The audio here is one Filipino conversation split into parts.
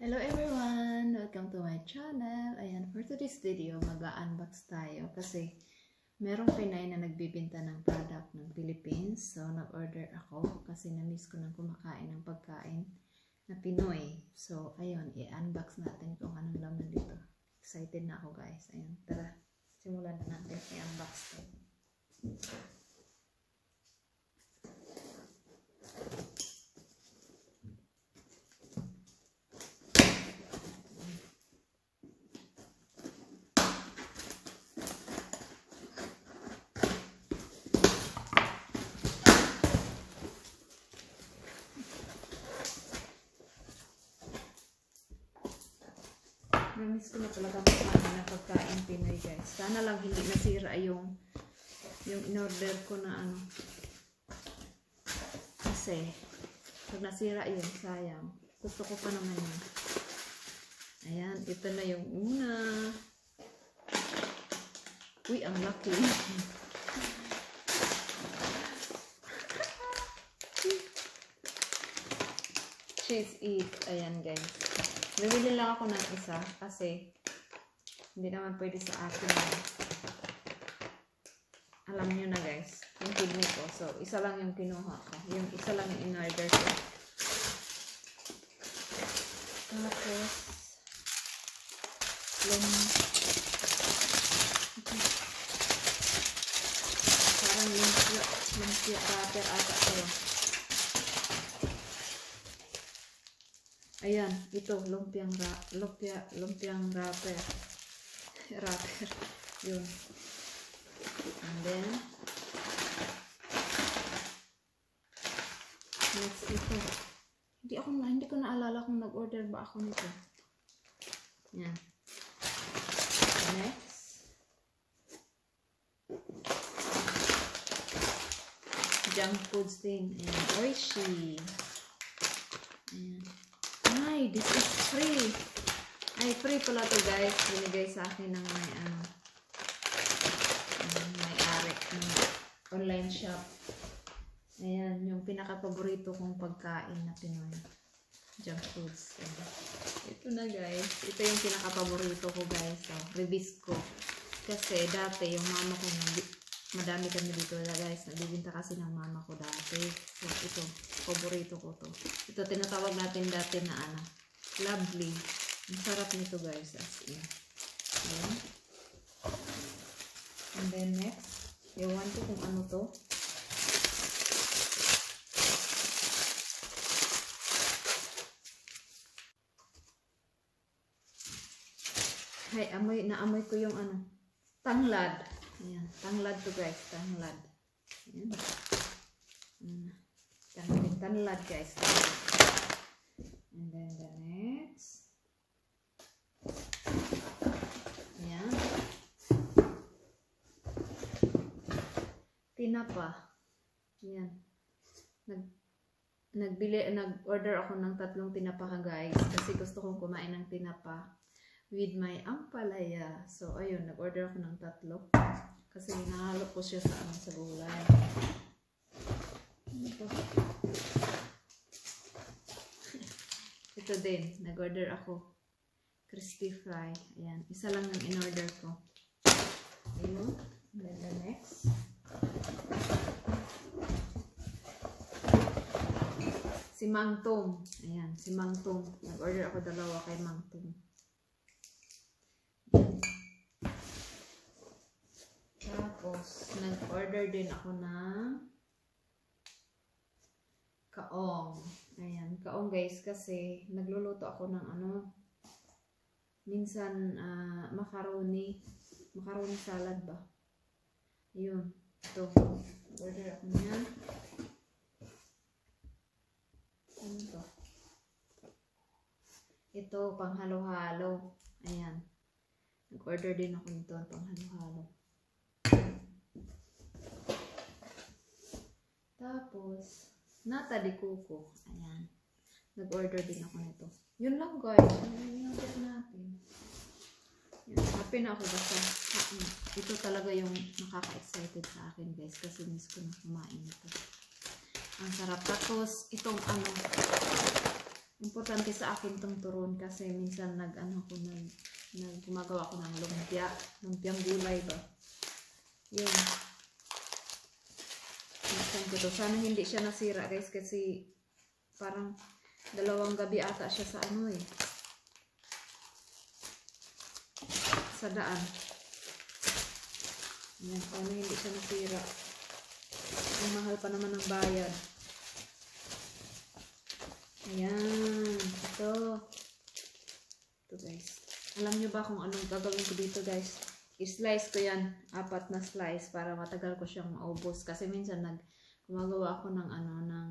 Hello everyone! Welcome to my channel. Ayan, for today's video, mag-unbox tayo kasi merong Pinay na nagbibinta ng product ng Philippines. So, nag-order ako kasi na-miss ko nang kumakain ng pagkain na Pinoy. So, ayun, i-unbox natin kung anong laman dito. Excited na ako guys. Ayan, tara, simulan na natin i-unbox tayo. Namiss ko na talaga kumain ng pagkain Pinoy guys. Sana lang hindi nasira yung in-order ko na ano. Kasi pag nasira yun, sayang. Gusto ko pa naman yun. Ayan, ito na yung una. Uy, ang laki. Cheese it. Ayan guys. Bibili lang ako ng isa kasi hindi naman pwede sa akin. Alam nyo na guys, yung kidney ko. So, isa lang yung kinuha ko. Yung isa lang yung in-order ko. Tapos, parang lumpia wrapper ata ito. Ayan, ito, lumpiang wrapper. Yun. And then, next ito. Hindi ko naalala kung nag-order ba ako nito. Yan. Next. Junk foods din. Ayan, Oishi. Ayan. Ay, this is free. Ay, free pala to guys. Binigay sa akin ng may-ari ng online shop. Ayan, yung pinaka-paborito kong pagkain na Pinoy. Junk foods. Ayan. Ito na guys. Ito yung pinaka-paborito ko guys. So, Ribisco. Kasi dati yung mama ko, madami kami dito guys. Nagbibinta kasi ng mama ko dati. So, ito. Paborito ko to. Ito, tinatawag natin dati na ano. Lovely. Ang sarap nito guys. As in. Ayan. And then next. Ewan ko kung ano to. Ay, naamoy ko yung ano. Tanglad. Ayan. Tanglad to guys. Tanglad. Ayan. Tanglad guys. And then the next. Ayan. Tinapa. Ayan. Nag-order ako ng 3 tinapa guys. Kasi gusto kong kumain ng tinapa with my ampalaya. So, ayun. Nag-order ako ng 3. Kasi hinahalo ko siya sa gulay. Ito din, nag-order ako. Crispy fry. Ayan, isa lang yung in-order ko. Ayun. And then the next. Si Mang Tom. Ayan, si Mang Tom. Nag-order ako 2 kay Mang Tom. Tapos, nag-order din ako ng kaong. Ayan, kaong guys kasi nagluluto ako ng ano, minsan macaroni salad ba? Ayun, ito. Order ako niyan. Ano to? Ito, pang halo-halo. Ayan. Nag-order din ako nito, pang halo-halo. Tapos, nata de coco. Ayan. Nag-order din ako nito. Yun lang guys. Yung order natin. Yan. Happy na ako basta. Ito talaga yung nakaka-excited sa akin guys. Kasi miss ko na kumain ito. Ang sarap. Tapos, itong ano. Importante sa akin tong turon kasi minsan gumagawa ko ng lumpiang gulay ba. Yun. Minsan ko to. Sana hindi siya nasira guys kasi parang 2 gabi ata siya sa sa daan. Yan, paano hindi siya nasira. Ang mahal pa naman ng bayad. Ayan. Ito guys. Alam nyo ba kung anong gagawin ko dito guys? I-slice ko yan. 4 na slice para matagal ko siyang maubos. Kasi minsan gumagawa ako ng ng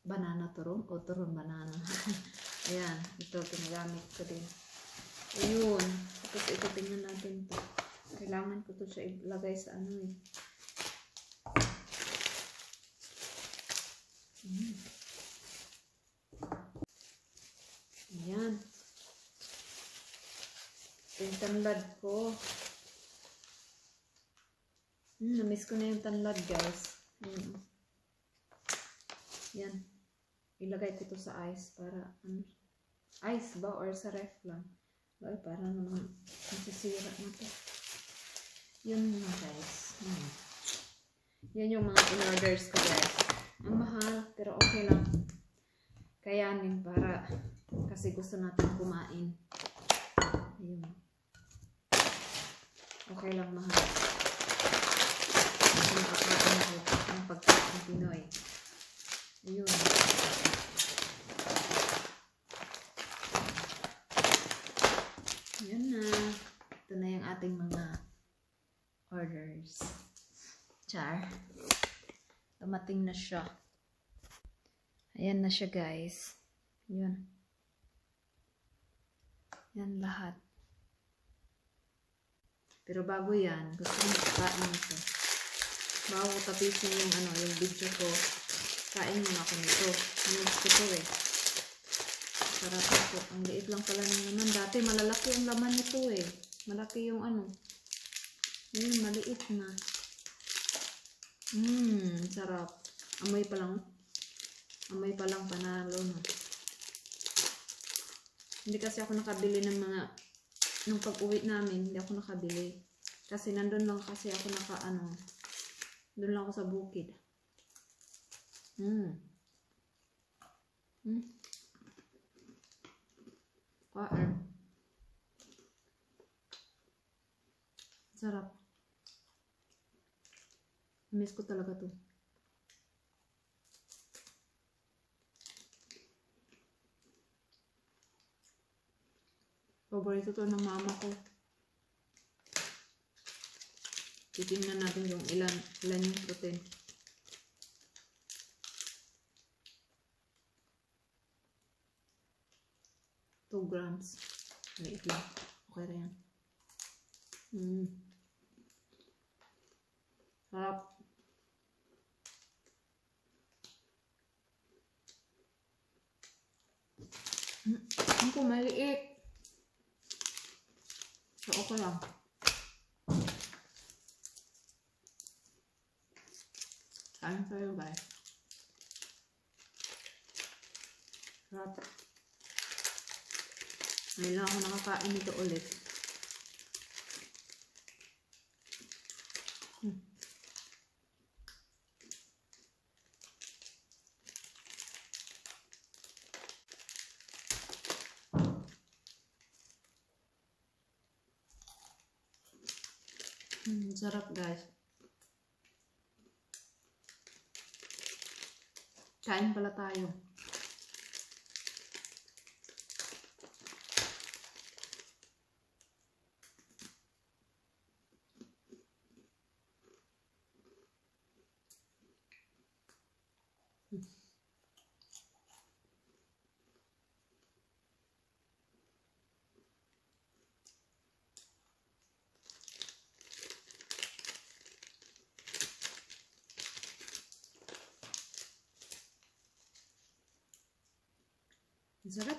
banana turon o turon banana. Ayan. Ito ginagamit ko din. Ayun. Tapos ito tingnan natin to. Kailangan ko to siya ilagay sa Ayan. Ito yung tanlad ko. Na-miss ko na yung tanlad guys. Yan. Ilagay ko to sa ice para ice ba or sa ref lang. Ay, para naman masisira na to. Yun na guys. Yan yung mga in-orders ko guys. Ang mahal, pero okay lang. Kayanin para kasi gusto natin kumain. Ayun. Okay lang mahal. Kasi nakakain ako ng pagkain Pinoy. Ayun. Yan na. Ito na yung ating mga orders. Char. Dumating na siya. Ayan na siya guys. Yun. Yan lahat. Pero bago yan, gusto ko kain ito. Bago tapisin yung yung video ko, kain muna ako nito. Miss ko to eh. Sarap ito. Ang liit lang pala ng laman. Dati malalaki ang laman nito eh. Malaki yung Ngayon, maliit na. Sarap. Amoy pa lang. Amoy pa lang panalo na. Hindi kasi ako nakabili ng nung pag-uwi namin, hindi ako nakabili. Kasi nandun lang kasi ako doon lang ako sa bukid. Sarap. Miss ko talaga to. Paborito to ng mama ko. Titingnan natin yung ilan yung protein. 2 grams. Wait lang. Okay rin yan. Sarap. Ang kumaliit. So, okay lang. Kain tayo guys. Sarap. Ngayon lang ako nakakain nito ulit. Sarap guys. Kain pala tayo. Sarap.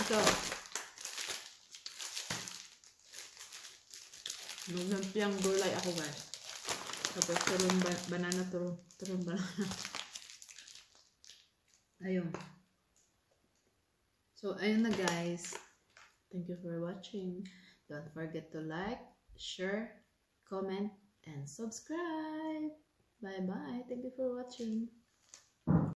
Ito. Maglampiang gulay ako guys. Tapos turun banana, turun banana. Ayun. So, ayun na guys. Thank you for watching. Don't forget to like, share, comment, and subscribe. Bye-bye. Thank you for watching.